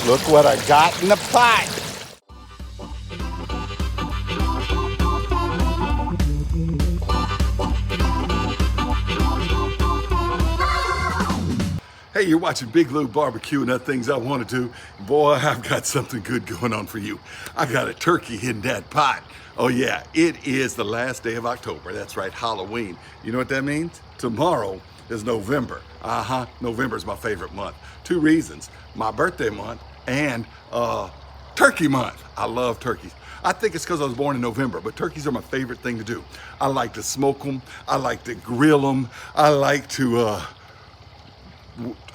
Look what I got in the pot. Hey, you're watching Big Lou Barbecue and Other Things I Want to Do. Boy, I've got something good going on for you. I got a turkey in that pot. Oh yeah, it is the last day of October. That's right, Halloween. You know what that means? Tomorrow is November. November is my favorite month. 2 reasons, my birthday month and turkey month. I love turkeys. I think it's because I was born in November, but turkeys are my favorite thing to do. I like to smoke them. I like to grill them. I like to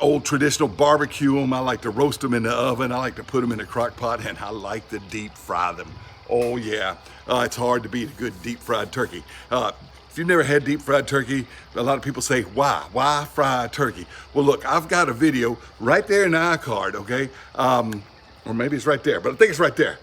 old traditional barbecue them. I like to roast them in the oven. I like to put them in a crock pot, and I like to deep fry them. Oh yeah, it's hard to beat a good deep fried turkey. If you've never had deep fried turkey, a lot of people say, why fry turkey? Well look, I've got a video right there in the iCard, okay? Or maybe it's right there, but I think it's right there.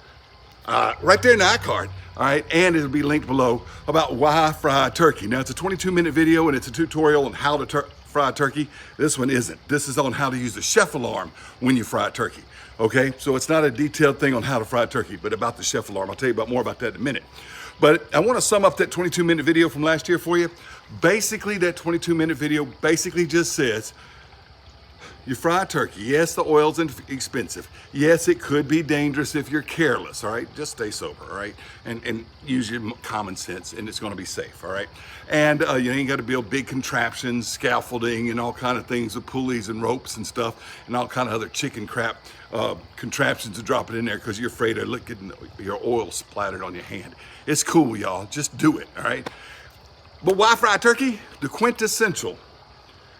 Right there in the iCard, all right? And it'll be linked below about why fry turkey. Now it's a 22-minute video and it's a tutorial on how to fry turkey. This one isn't. This is on how to use the ChefAlarm when you fry turkey. Okay, so it's not a detailed thing on how to fry turkey, but about the ChefAlarm. I'll tell you more about that in a minute. But I want to sum up that 22-minute video from last year for you. Basically, that 22-minute video basically just says, you fry turkey. Yes, the oil's expensive. Yes, it could be dangerous if you're careless, all right? Just stay sober, all right? And use your common sense, and it's gonna be safe, all right? And you ain't gotta build big contraptions, scaffolding, and all kind of things with pulleys and ropes and stuff, and all kind of other chicken crap contraptions to drop it in there because you're afraid of getting your oil splattered on your hand. It's cool, y'all. Just do it, all right? But why fry turkey? The quintessential,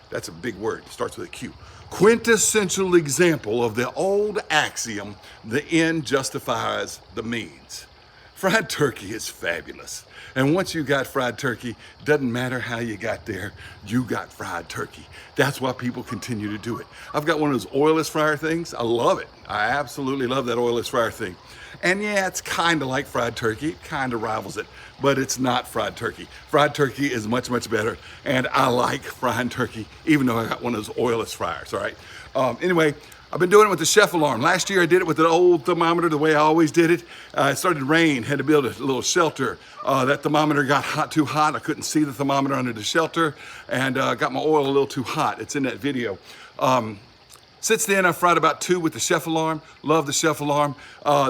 that's a big word, it starts with a Q. Quintessential example of the old axiom, the end justifies the means. Fried turkey is fabulous. And once you got fried turkey, doesn't matter how you got there, you got fried turkey. That's why people continue to do it. I've got one of those oilless fryer things. I love it. I absolutely love that oilless fryer thing. And yeah, it's kind of like fried turkey. It kind of rivals it, but it's not fried turkey. Fried turkey is much, much better. And I like frying turkey, even though I got one of those oilless fryers, all right? Anyway, I've been doing it with the ChefAlarm. Last year I did it with an old thermometer the way I always did it. It started to rain, had to build a little shelter. That thermometer got too hot. I couldn't see the thermometer under the shelter and got my oil a little too hot. It's in that video. Since then, I've fried about 2 with the ChefAlarm. Love the ChefAlarm.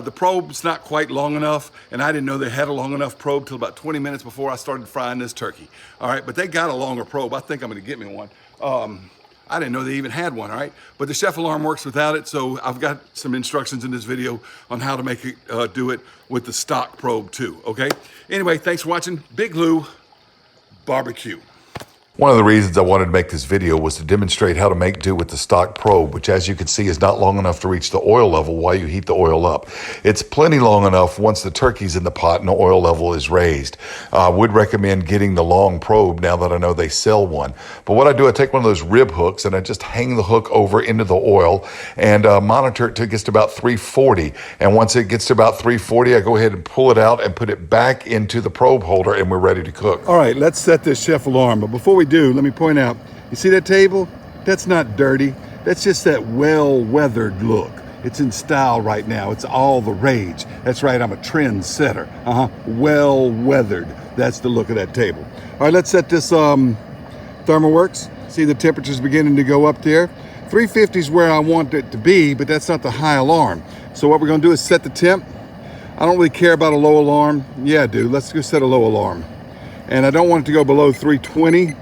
The probe's not quite long enough, and I didn't know they had a long enough probe till about 20 minutes before I started frying this turkey. All right, but they got a longer probe. I think I'm gonna get me one. I didn't know they even had one, all right? But the ChefAlarm works without it, so I've got some instructions in this video on how to make it do it with the stock probe too, okay? Anyway, thanks for watching Big Lou Barbecue. One of the reasons I wanted to make this video was to demonstrate how to make do with the stock probe, which as you can see is not long enough to reach the oil level while you heat the oil up. It's plenty long enough once the turkey's in the pot and the oil level is raised. I would recommend getting the long probe now that I know they sell one. But what I do, I take one of those rib hooks and I just hang the hook over into the oil and monitor it till it gets to about 340. And once it gets to about 340, I go ahead and pull it out and put it back into the probe holder and we're ready to cook. All right, let's set this ChefAlarm. But before we do, let me point out, you see that table? That's not dirty. That's just that well-weathered look. It's in style right now. It's all the rage. That's right, I'm a trendsetter. Well-weathered. That's the look of that table. All right, let's set this ThermoWorks. See the temperature's beginning to go up there. 350 is where I want it to be, but that's not the high alarm. So what we're gonna do is set the temp. I don't really care about a low alarm. Yeah, I do. Let's go set a low alarm. And I don't want it to go below 320.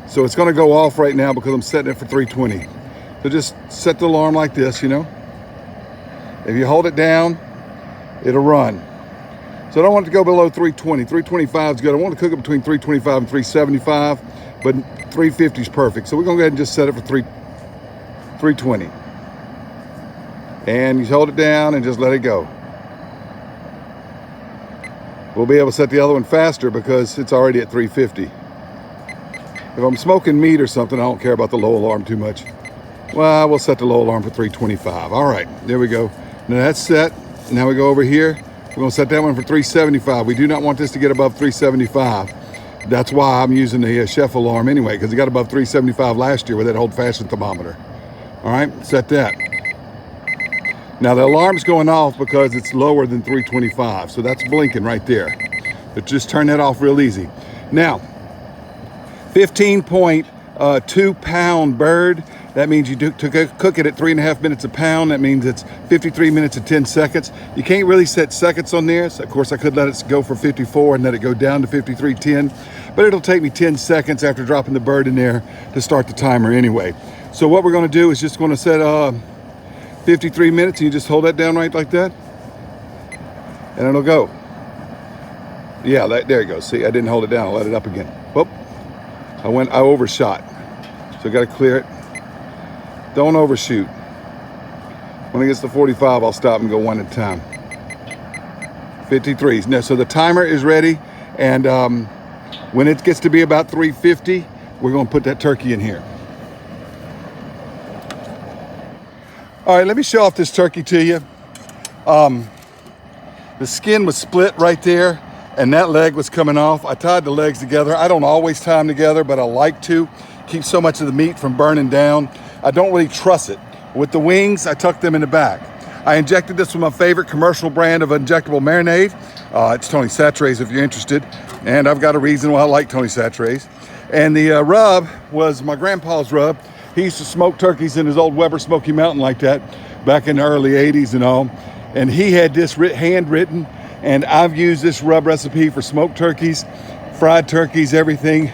So it's gonna go off right now because I'm setting it for 320. So just set the alarm like this, you know. If you hold it down, it'll run. So I don't want it to go below 320. 325 is good. I want to cook it between 325 and 375, but 350 is perfect. So we're gonna go ahead and just set it for 320. And you hold it down and just let it go. We'll be able to set the other one faster because it's already at 350. If I'm smoking meat or something, I don't care about the low alarm too much. Well, we'll set the low alarm for 325. All right, there we go. Now that's set. Now we go over here. We're gonna set that one for 375. We do not want this to get above 375. That's why I'm using the ChefAlarm anyway, because it got above 375 last year with that old-fashioned thermometer. All right, set that. Now the alarm's going off because it's lower than 325, so that's blinking right there. But just turn that off real easy. Now, 15.2 pound bird. That means you cook it at 3.5 minutes a pound. That means it's 53 minutes and 10 seconds. You can't really set seconds on there. So of course, I could let it go for 54 and let it go down to 53:10, but it'll take me 10 seconds after dropping the bird in there to start the timer anyway. So what we're gonna do is just gonna set 53 minutes, and you just hold that down right like that, and it'll go. Yeah, there you go. See, I didn't hold it down. I'll let it up again. Whoop, I overshot. So I gotta clear it. Don't overshoot. When it gets to 45, I'll stop and go one at a time. 53. Now, so the timer is ready, and when it gets to be about 350, we're gonna put that turkey in here. All right, let me show off this turkey to you. The skin was split right there, and that leg was coming off. I tied the legs together. I don't always tie them together, but I like to keep so much of the meat from burning down. I don't really truss it. With the wings, I tuck them in the back. I injected this with my favorite commercial brand of injectable marinade. It's Tony Chachere's if you're interested. And I've got a reason why I like Tony Chachere's. And the rub was my grandpa's rub. He used to smoke turkeys in his old Weber Smoky Mountain like that back in the early 80s and all. And he had this handwritten, and I've used this rub recipe for smoked turkeys, fried turkeys, everything,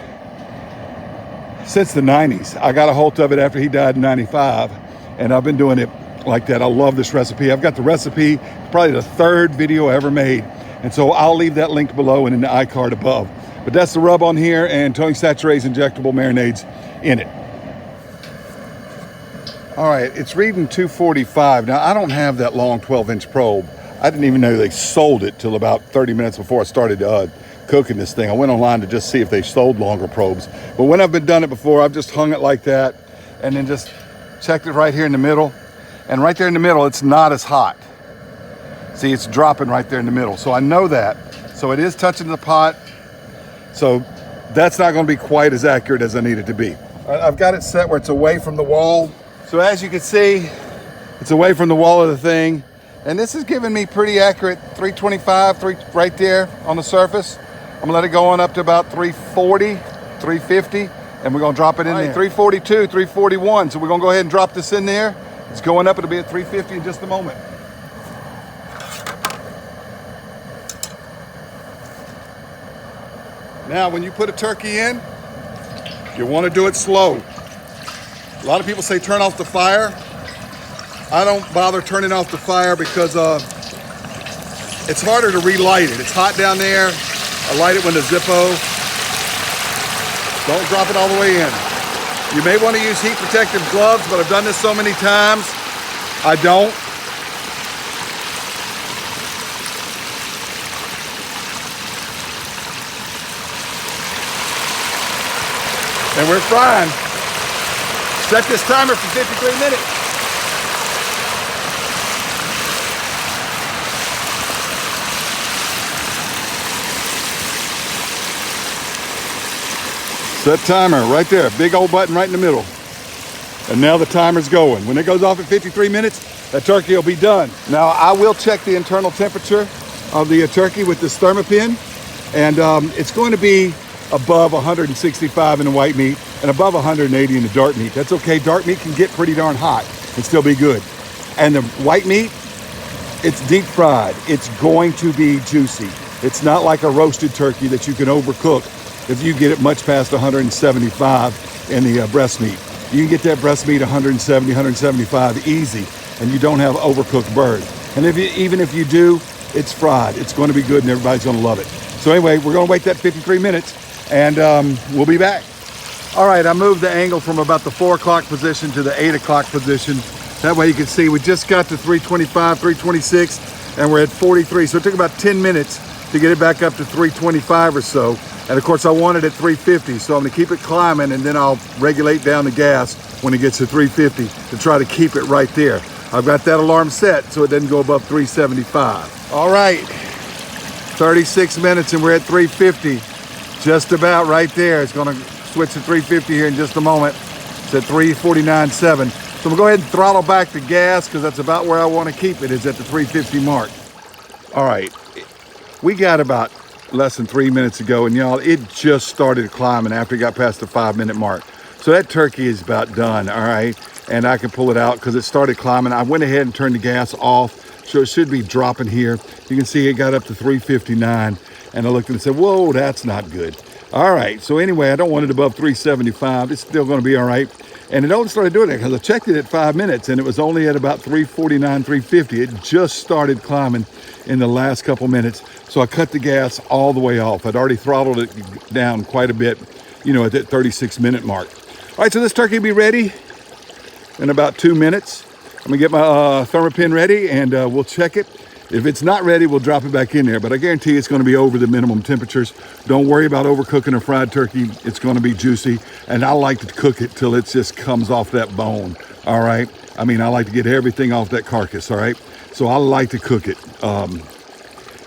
since the 90s. I got a hold of it after he died in 95, and I've been doing it like that. I love this recipe. I've got the recipe, probably the third video I ever made, and so I'll leave that link below and in the iCard above. But that's the rub on here, and Tony Chachere's injectable marinades in it. All right, it's reading 245. Now, I don't have that long 12-inch probe. I didn't even know they sold it till about 30 minutes before I started cooking this thing. I went online to just see if they sold longer probes. But when I've done it before, I've just hung it like that and then just checked it right here in the middle. And right there in the middle, it's not as hot. See, it's dropping right there in the middle. So I know that. So it is touching the pot. So that's not going to be quite as accurate as I need it to be. I've got it set where it's away from the wall. So as you can see, it's away from the wall of the thing. And this is giving me pretty accurate 325 right there on the surface. I'm gonna let it go on up to about 340, 350, and we're gonna drop it in there. 342, 341. So we're gonna go ahead and drop this in there. It's going up, it'll be at 350 in just a moment. Now, when you put a turkey in, you wanna do it slow. A lot of people say turn off the fire. I don't bother turning off the fire because it's harder to relight it. It's hot down there. I light it with a Zippo. Don't drop it all the way in. You may want to use heat protective gloves, but I've done this so many times, I don't. And we're frying. Set this timer for 53 minutes. Set timer right there, big old button right in the middle. And now the timer's going. When it goes off at 53 minutes, that turkey will be done. Now I will check the internal temperature of the turkey with this thermopin, and it's going to be above 165 in the white meat and above 180 in the dark meat. That's okay. Dark meat can get pretty darn hot and still be good. And the white meat, it's deep fried. It's going to be juicy. It's not like a roasted turkey that you can overcook if you get it much past 175 in the breast meat. You can get that breast meat 170, 175 easy, and you don't have overcooked bird. And even if you do, it's fried. It's going to be good and everybody's going to love it. So anyway, we're going to wait that 53 minutes and we'll be back. All right, I moved the angle from about the 4 o'clock position to the 8 o'clock position. That way you can see we just got to 325, 326, and we're at 43. So it took about 10 minutes to get it back up to 325 or so. And of course I want it at 350, so I'm gonna keep it climbing and then I'll regulate down the gas when it gets to 350 to try to keep it right there. I've got that alarm set so it doesn't go above 375. All right, 36 minutes and we're at 350. Just about right there. It's gonna switch to 350 here in just a moment. It's at 349.7. So I'm gonna go ahead and throttle back the gas because that's about where I want to keep it, is at the 350 mark. All right, we got about less than 3 minutes ago, and y'all, it just started climbing after it got past the 5-minute mark. So that turkey is about done, all right? And I can pull it out because it started climbing. I went ahead and turned the gas off, so it should be dropping here. You can see it got up to 359, and I looked and said, whoa, that's not good. All right, so anyway, I don't want it above 375. It's still gonna be all right. And it only started doing it because I checked it at 5 minutes and it was only at about 349, 350. It just started climbing in the last couple minutes. So I cut the gas all the way off. I'd already throttled it down quite a bit, you know, at that 36-minute mark. All right, so this turkey will be ready in about 2 minutes. I'm gonna get my thermopin ready and we'll check it. If it's not ready, we'll drop it back in there, but I guarantee it's gonna be over the minimum temperatures. Don't worry about overcooking a fried turkey. It's gonna be juicy, and I like to cook it till it just comes off that bone, all right? I mean, I like to get everything off that carcass, all right? So I like to cook it.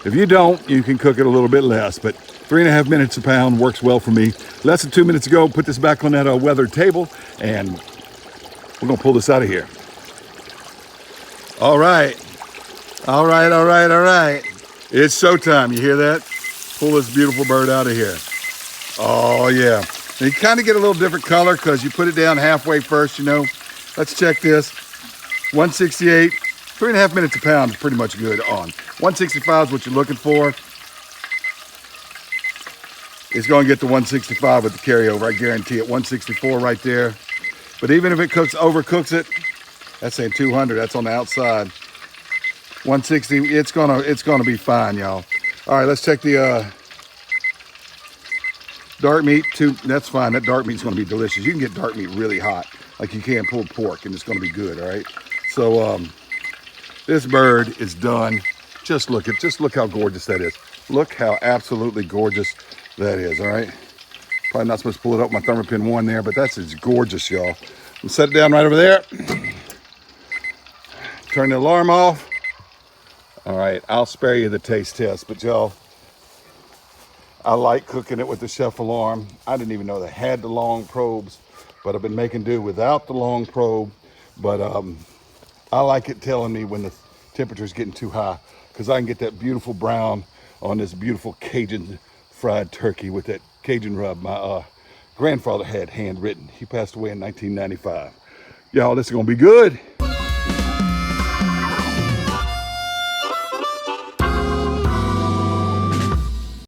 If you don't, you can cook it a little bit less, but 3.5 minutes a pound works well for me. Less than 2 minutes ago, put this back on that weathered table, and we're gonna pull this out of here. All right. All right, all right, all right. It's showtime, you hear that? Pull this beautiful bird out of here. Oh yeah. And you kind of get a little different color because you put it down halfway first, you know. Let's check this. 168, 3.5 minutes a pound is pretty much good on. 165 is what you're looking for. It's gonna get to 165 with the carryover, I guarantee it. 164 right there. But even if it overcooks it, that's saying 200, that's on the outside. 160, it's gonna be fine, y'all. All right, let's check the dark meat too. That's fine. That dark meat's gonna be delicious. You can get dark meat really hot, like you can pulled pork, and it's gonna be good. All right. So this bird is done. Just look how gorgeous that is. Look how absolutely gorgeous that is. All right. Probably not supposed to pull it up with my thermopin 1 there, but that's just gorgeous, y'all. I'm set it down right over there. Turn the alarm off. All right, I'll spare you the taste test, but y'all, I like cooking it with the ChefAlarm. I didn't even know they had the long probes, but I've been making do without the long probe. But I like it telling me when the temperature's getting too high, because I can get that beautiful brown on this beautiful Cajun fried turkey with that Cajun rub my grandfather had handwritten. He passed away in 1995. Y'all, this is gonna be good.